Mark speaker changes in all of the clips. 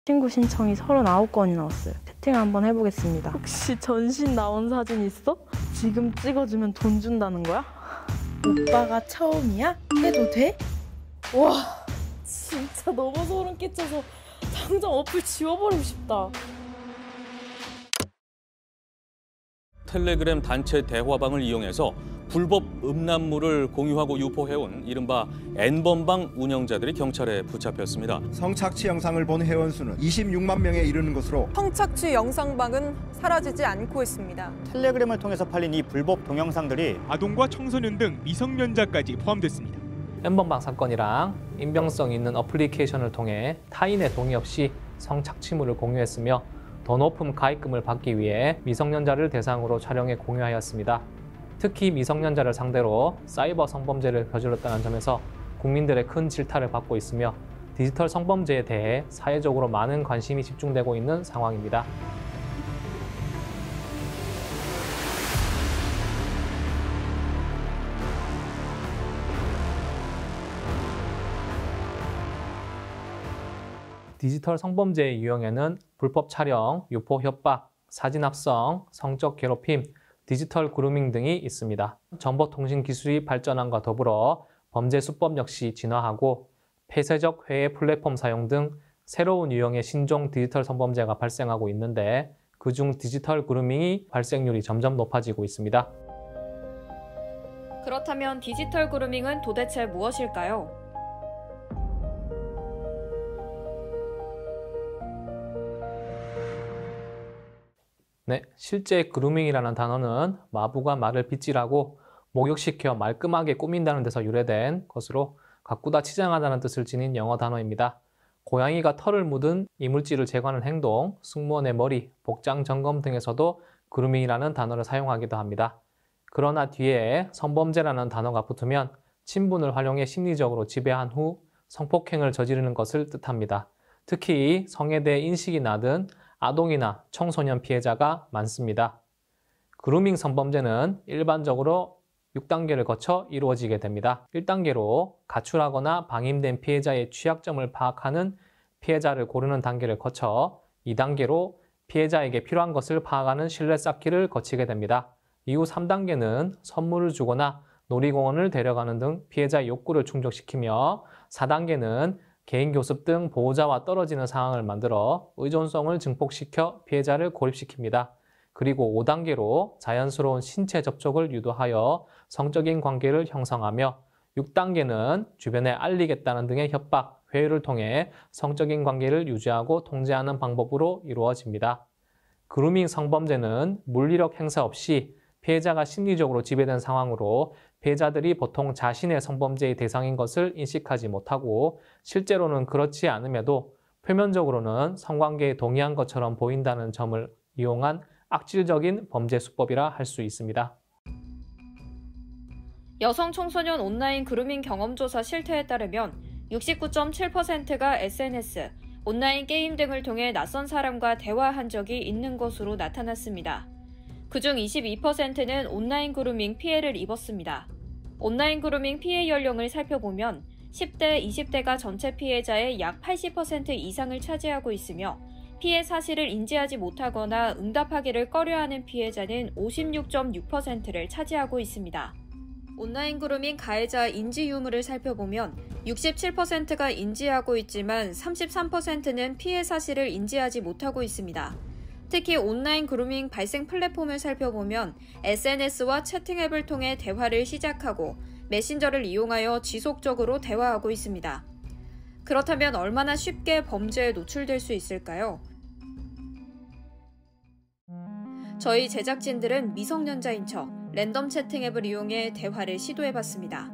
Speaker 1: 친구 신청이 39건이 나왔어요. 채팅을 한번 해보겠습니다. 혹시 전신 나온 사진 있어? 지금 찍어주면 돈 준다는 거야? 오빠가 처음이야? 해도 돼? 와, 진짜 너무 소름 끼쳐서 당장 어플 지워버리고 싶다.
Speaker 2: 텔레그램 단체 대화방을 이용해서 불법 음란물을 공유하고 유포해온 이른바 N번방 운영자들이 경찰에 붙잡혔습니다.
Speaker 3: 성착취 영상을 본 회원수는 26만 명에 이르는 것으로
Speaker 4: 성착취 영상방은 사라지지 않고 있습니다.
Speaker 5: 텔레그램을 통해서 팔린 이 불법 동영상들이
Speaker 6: 아동과 청소년 등 미성년자까지 포함됐습니다.
Speaker 7: N번방 사건이랑 인병성 있는 어플리케이션을 통해 타인의 동의 없이 성착취물을 공유했으며 더 높은 가입금을 받기 위해 미성년자를 대상으로 촬영해 공유하였습니다. 특히 미성년자를 상대로 사이버 성범죄를 저질렀다는 점에서 국민들의 큰 질타를 받고 있으며 디지털 성범죄에 대해 사회적으로 많은 관심이 집중되고 있는 상황입니다. 디지털 성범죄의 유형에는 불법 촬영, 유포 협박, 사진 합성, 성적 괴롭힘, 디지털 그루밍 등이 있습니다. 정보통신 기술이 발전함과 더불어 범죄 수법 역시 진화하고 폐쇄적 회의 플랫폼 사용 등 새로운 유형의 신종 디지털 성범죄가 발생하고 있는데 그중 디지털 그루밍이 발생률이 점점 높아지고 있습니다.
Speaker 8: 그렇다면 디지털 그루밍은 도대체 무엇일까요?
Speaker 7: 네, 실제 그루밍이라는 단어는 마부가 말을 빗질하고 목욕시켜 말끔하게 꾸민다는 데서 유래된 것으로 가꾸다 치장하다는 뜻을 지닌 영어 단어입니다. 고양이가 털을 묻은 이물질을 제거하는 행동, 승무원의 머리, 복장 점검 등에서도 그루밍이라는 단어를 사용하기도 합니다. 그러나 뒤에 성범죄라는 단어가 붙으면 친분을 활용해 심리적으로 지배한 후 성폭행을 저지르는 것을 뜻합니다. 특히 성에 대해 인식이 낮은 아동이나 청소년 피해자가 많습니다. 그루밍 성범죄는 일반적으로 6단계를 거쳐 이루어지게 됩니다. 1단계로 가출하거나 방임된 피해자의 취약점을 파악하는 피해자를 고르는 단계를 거쳐 2단계로 피해자에게 필요한 것을 파악하는 신뢰 쌓기를 거치게 됩니다. 이후 3단계는 선물을 주거나 놀이공원을 데려가는 등 피해자의 욕구를 충족시키며 4단계는 개인 교습 등 보호자와 떨어지는 상황을 만들어 의존성을 증폭시켜 피해자를 고립시킵니다. 그리고 5단계로 자연스러운 신체 접촉을 유도하여 성적인 관계를 형성하며 6단계는 주변에 알리겠다는 등의 협박, 회유를 통해 성적인 관계를 유지하고 통제하는 방법으로 이루어집니다. 그루밍 성범죄는 물리력 행사 없이 피해자가 심리적으로 지배된 상황으로 피해자들이 보통 자신의 성범죄의 대상인 것을 인식하지 못하고 실제로는 그렇지 않음에도 표면적으로는 성관계에 동의한 것처럼 보인다는 점을 이용한 악질적인 범죄 수법이라 할 수 있습니다.
Speaker 8: 여성 청소년 온라인 그루밍 경험조사 실태에 따르면 69.7%가 SNS, 온라인 게임 등을 통해 낯선 사람과 대화한 적이 있는 것으로 나타났습니다. 그중 22%는 온라인 그루밍 피해를 입었습니다. 온라인 그루밍 피해 연령을 살펴보면 10대, 20대가 전체 피해자의 약 80% 이상을 차지하고 있으며 피해 사실을 인지하지 못하거나 응답하기를 꺼려하는 피해자는 56.6%를 차지하고 있습니다. 온라인 그루밍 가해자 인지 유무를 살펴보면 67%가 인지하고 있지만 33%는 피해 사실을 인지하지 못하고 있습니다. 특히 온라인 그루밍 발생 플랫폼을 살펴보면 SNS와 채팅 앱을 통해 대화를 시작하고 메신저를 이용하여 지속적으로 대화하고 있습니다. 그렇다면 얼마나 쉽게 범죄에 노출될 수 있을까요? 저희 제작진들은 미성년자인 척 랜덤 채팅 앱을 이용해 대화를 시도해봤습니다.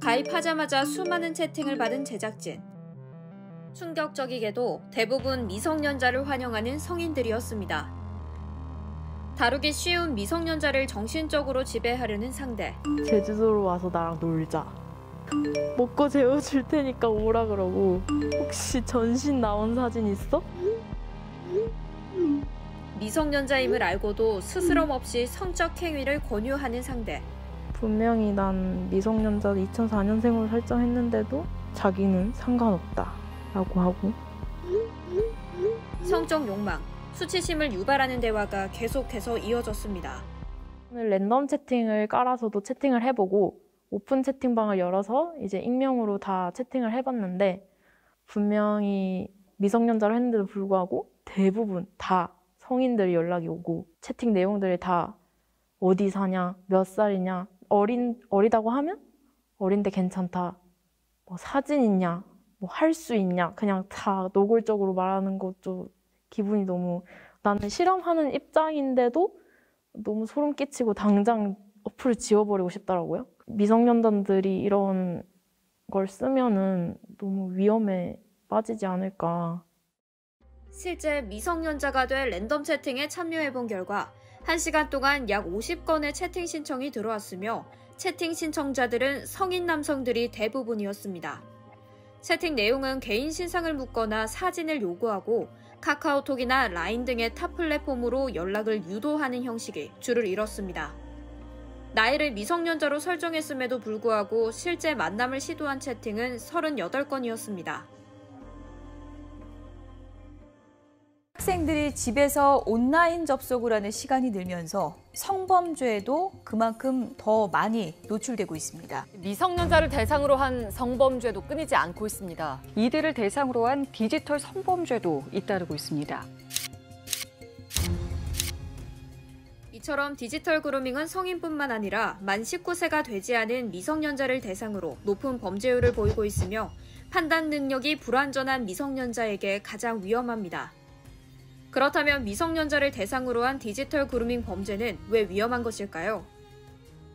Speaker 8: 가입하자마자 수많은 채팅을 받은 제작진. 충격적이게도 대부분 미성년자를 환영하는 성인들이었습니다. 다루기 쉬운 미성년자를 정신적으로 지배하려는 상대.
Speaker 1: 제주도로 와서 나랑 놀자. 먹고 재워줄 테니까 오라 그러고. 혹시 전신 나온 사진 있어?
Speaker 8: 미성년자임을 알고도 스스럼 없이 성적 행위를 권유하는 상대.
Speaker 1: 분명히 난 미성년자 2004년생으로 설정했는데도 자기는 상관없다 라고 하고
Speaker 8: 성적 욕망, 수치심을 유발하는 대화가 계속해서 이어졌습니다.
Speaker 1: 오늘 랜덤 채팅을 깔아서도 채팅을 해보고 오픈 채팅방을 열어서 이제 익명으로 다 채팅을 해봤는데 분명히 미성년자로 했는데도 불구하고 대부분 다 성인들이 연락이 오고 채팅 내용들이 다 어디 사냐, 몇 살이냐, 어리다고 하면 어린데 괜찮다, 뭐 사진 있냐, 뭐 할 수 있냐, 그냥 다 노골적으로 말하는 것도 기분이 너무, 나는 실험하는 입장인데도 너무 소름 끼치고 당장 어플을 지워버리고 싶더라고요. 미성년자들이 이런 걸 쓰면은 너무 위험에 빠지지 않을까.
Speaker 8: 실제 미성년자가 될 랜덤 채팅에 참여해본 결과 1시간 동안 약 50건의 채팅 신청이 들어왔으며 채팅 신청자들은 성인 남성들이 대부분이었습니다. 채팅 내용은 개인 신상을 묻거나 사진을 요구하고 카카오톡이나 라인 등의 타 플랫폼으로 연락을 유도하는 형식이 주를 이뤘습니다. 나이를 미성년자로 설정했음에도 불구하고 실제 만남을 시도한 채팅은 38건이었습니다.
Speaker 9: 학생들이 집에서 온라인 접속을 하는 시간이 늘면서 성범죄에도 그만큼 더 많이 노출되고 있습니다.
Speaker 10: 미성년자를 대상으로 한 성범죄도 끊이지 않고 있습니다.
Speaker 11: 이들을 대상으로 한 디지털 성범죄도 잇따르고 있습니다.
Speaker 8: 이처럼 디지털 그루밍은 성인뿐만 아니라 만 19세가 되지 않은 미성년자를 대상으로 높은 범죄율을 보이고 있으며 판단 능력이 불완전한 미성년자에게 가장 위험합니다. 그렇다면 미성년자를 대상으로 한 디지털 그루밍 범죄는 왜 위험한 것일까요?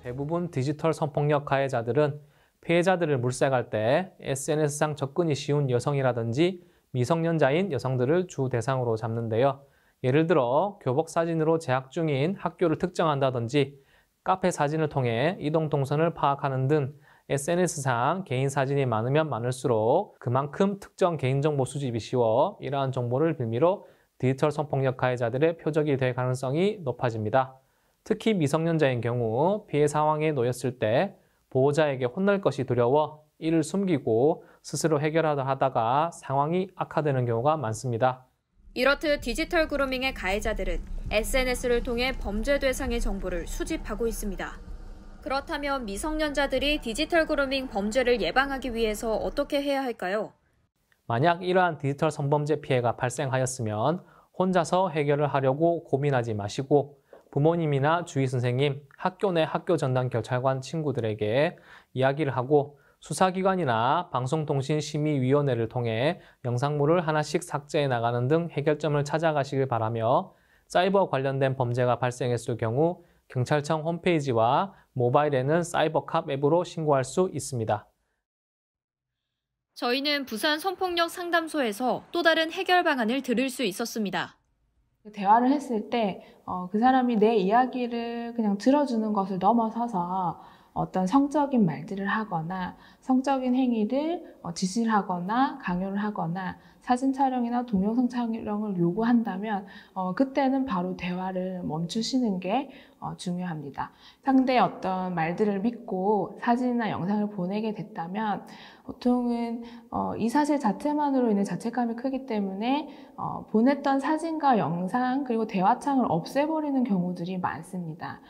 Speaker 7: 대부분 디지털 성폭력 가해자들은 피해자들을 물색할 때 SNS상 접근이 쉬운 여성이라든지 미성년자인 여성들을 주 대상으로 잡는데요. 예를 들어 교복 사진으로 재학 중인 학교를 특정한다든지 카페 사진을 통해 이동 동선을 파악하는 등 SNS상 개인 사진이 많으면 많을수록 그만큼 특정 개인정보 수집이 쉬워 이러한 정보를 빌미로 디지털 성폭력 가해자들의 표적이 될 가능성이 높아집니다. 특히 미성년자인 경우 피해 상황에 놓였을 때 보호자에게 혼날 것이 두려워 이를 숨기고 스스로 해결하려 하다가 상황이 악화되는 경우가 많습니다.
Speaker 8: 이렇듯 디지털 그루밍의 가해자들은 SNS를 통해 범죄 대상의 정보를 수집하고 있습니다. 그렇다면 미성년자들이 디지털 그루밍 범죄를 예방하기 위해서 어떻게 해야 할까요?
Speaker 7: 만약 이러한 디지털 성범죄 피해가 발생하였으면 혼자서 해결을 하려고 고민하지 마시고 부모님이나 주위 선생님, 학교 내 학교 전담 경찰관 친구들에게 이야기를 하고 수사기관이나 방송통신심의위원회를 통해 영상물을 하나씩 삭제해 나가는 등 해결점을 찾아가시길 바라며 사이버 관련된 범죄가 발생했을 경우 경찰청 홈페이지와 모바일에는 사이버캅 앱으로 신고할 수 있습니다.
Speaker 8: 저희는 부산 성폭력 상담소에서 또 다른 해결 방안을 들을 수 있었습니다.
Speaker 12: 대화를 했을 때 그 사람이 내 이야기를 그냥 들어주는 것을 넘어서서 어떤 성적인 말들을 하거나 성적인 행위를 지시를 하거나 강요를 하거나 사진 촬영이나 동영상 촬영을 요구한다면 그때는 바로 대화를 멈추시는 게 중요합니다. 상대의 어떤 말들을 믿고 사진이나 영상을 보내게 됐다면 보통은 이 사실 자체만으로 인해 자책감이 크기 때문에 보냈던 사진과 영상 그리고 대화창을 없애버리는 경우들이 많습니다.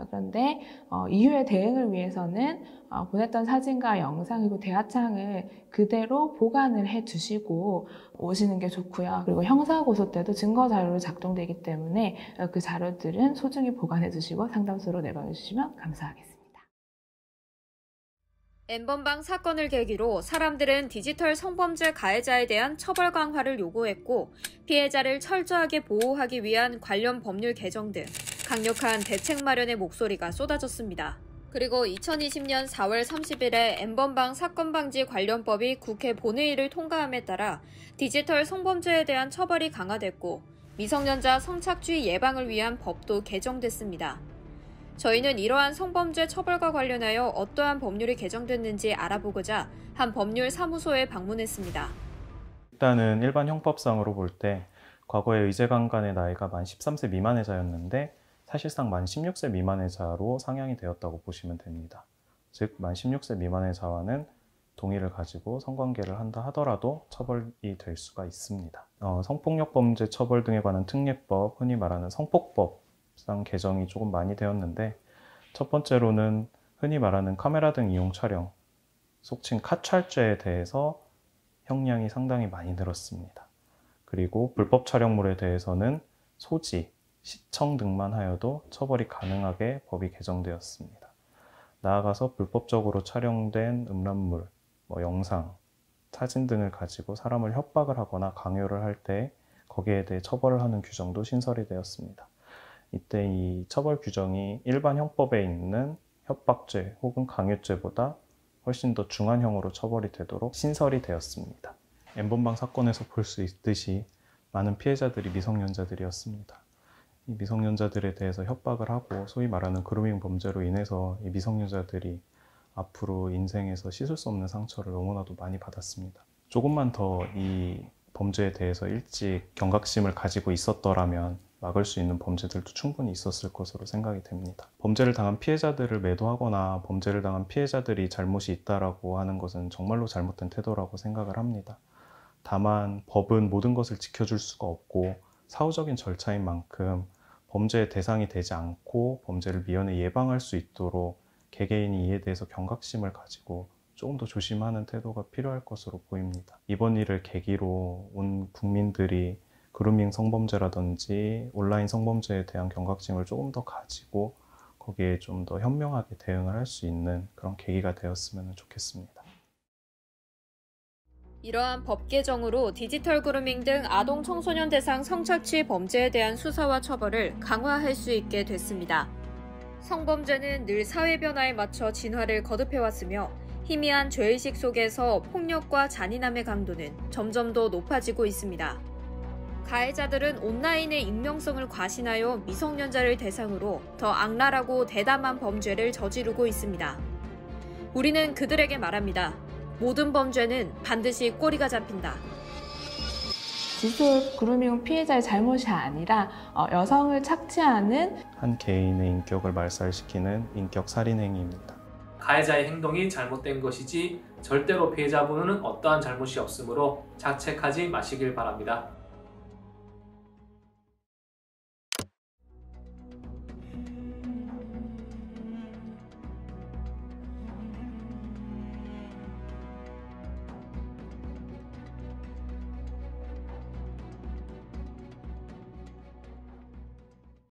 Speaker 12: 그런데 이후에 대응을 위해서는 보냈던 사진과 영상 그리고 대화창을 그대로 보관을 해두시고 오시는 게 좋고요. 그리고 형사고소 때도 증거자료로 작동되기 때문에 그 자료들은 소중히 보관해 두시고 상담소로 내보내 주시면 감사하겠습니다.
Speaker 8: N번방 사건을 계기로 사람들은 디지털 성범죄 가해자에 대한 처벌 강화를 요구했고 피해자를 철저하게 보호하기 위한 관련 법률 개정 등 강력한 대책 마련의 목소리가 쏟아졌습니다. 그리고 2020년 4월 30일에 N번방 사건 방지 관련법이 국회 본회의를 통과함에 따라 디지털 성범죄에 대한 처벌이 강화됐고 미성년자 성착취 예방을 위한 법도 개정됐습니다. 저희는 이러한 성범죄 처벌과 관련하여 어떠한 법률이 개정됐는지 알아보고자 한 법률 사무소에 방문했습니다.
Speaker 13: 일단은 일반 형법상으로 볼 때 과거에 의제강간의 나이가 만 13세 미만의 자였는데 사실상 만 16세 미만의 자로 상향이 되었다고 보시면 됩니다. 즉, 만 16세 미만의 자와는 동의를 가지고 성관계를 한다 하더라도 처벌이 될 수가 있습니다. 성폭력 범죄 처벌 등에 관한 특례법, 흔히 말하는 성폭법상 개정이 조금 많이 되었는데, 첫 번째로는 흔히 말하는 카메라 등 이용 촬영, 속칭 카찰죄에 대해서 형량이 상당히 많이 늘었습니다. 그리고 불법 촬영물에 대해서는 소지, 시청 등만 하여도 처벌이 가능하게 법이 개정되었습니다. 나아가서 불법적으로 촬영된 음란물, 영상, 사진 등을 가지고 사람을 협박을 하거나 강요를 할 때 거기에 대해 처벌을 하는 규정도 신설이 되었습니다. 이때 이 처벌 규정이 일반 형법에 있는 협박죄 혹은 강요죄보다 훨씬 더 중한형으로 처벌이 되도록 신설이 되었습니다. N번방 사건에서 볼 수 있듯이 많은 피해자들이 미성년자들이었습니다. 이 미성년자들에 대해서 협박을 하고 소위 말하는 그루밍 범죄로 인해서 이 미성년자들이 앞으로 인생에서 씻을 수 없는 상처를 너무나도 많이 받았습니다. 조금만 더 이 범죄에 대해서 일찍 경각심을 가지고 있었더라면 막을 수 있는 범죄들도 충분히 있었을 것으로 생각이 됩니다. 범죄를 당한 피해자들을 매도하거나 범죄를 당한 피해자들이 잘못이 있다라고 하는 것은 정말로 잘못된 태도라고 생각을 합니다. 다만 법은 모든 것을 지켜줄 수가 없고 사후적인 절차인 만큼 범죄의 대상이 되지 않고 범죄를 미연에 예방할 수 있도록 개개인이 이에 대해서 경각심을 가지고 조금 더 조심하는 태도가 필요할 것으로 보입니다. 이번 일을 계기로 온 국민들이 그루밍 성범죄라든지 온라인 성범죄에 대한 경각심을 조금 더 가지고 거기에 좀 더 현명하게 대응을 할 수 있는 그런 계기가 되었으면 좋겠습니다.
Speaker 8: 이러한 법 개정으로 디지털 그루밍 등 아동 청소년 대상 성착취 범죄에 대한 수사와 처벌을 강화할 수 있게 됐습니다. 성범죄는 늘 사회 변화에 맞춰 진화를 거듭해왔으며 희미한 죄의식 속에서 폭력과 잔인함의 강도는 점점 더 높아지고 있습니다. 가해자들은 온라인의 익명성을 과신하여 미성년자를 대상으로 더 악랄하고 대담한 범죄를 저지르고 있습니다. 우리는 그들에게 말합니다. 모든 범죄는 반드시 꼬리가 잡힌다.
Speaker 12: 디지털 그루밍 피해자의 잘못이 아니라 여성을 착취하는
Speaker 13: 한 개인의 인격을 말살시키는 인격 살인 행위입니다.
Speaker 7: 가해자의 행동이 잘못된 것이지 절대로 피해자분은 어떠한 잘못이 없으므로 자책하지 마시길 바랍니다.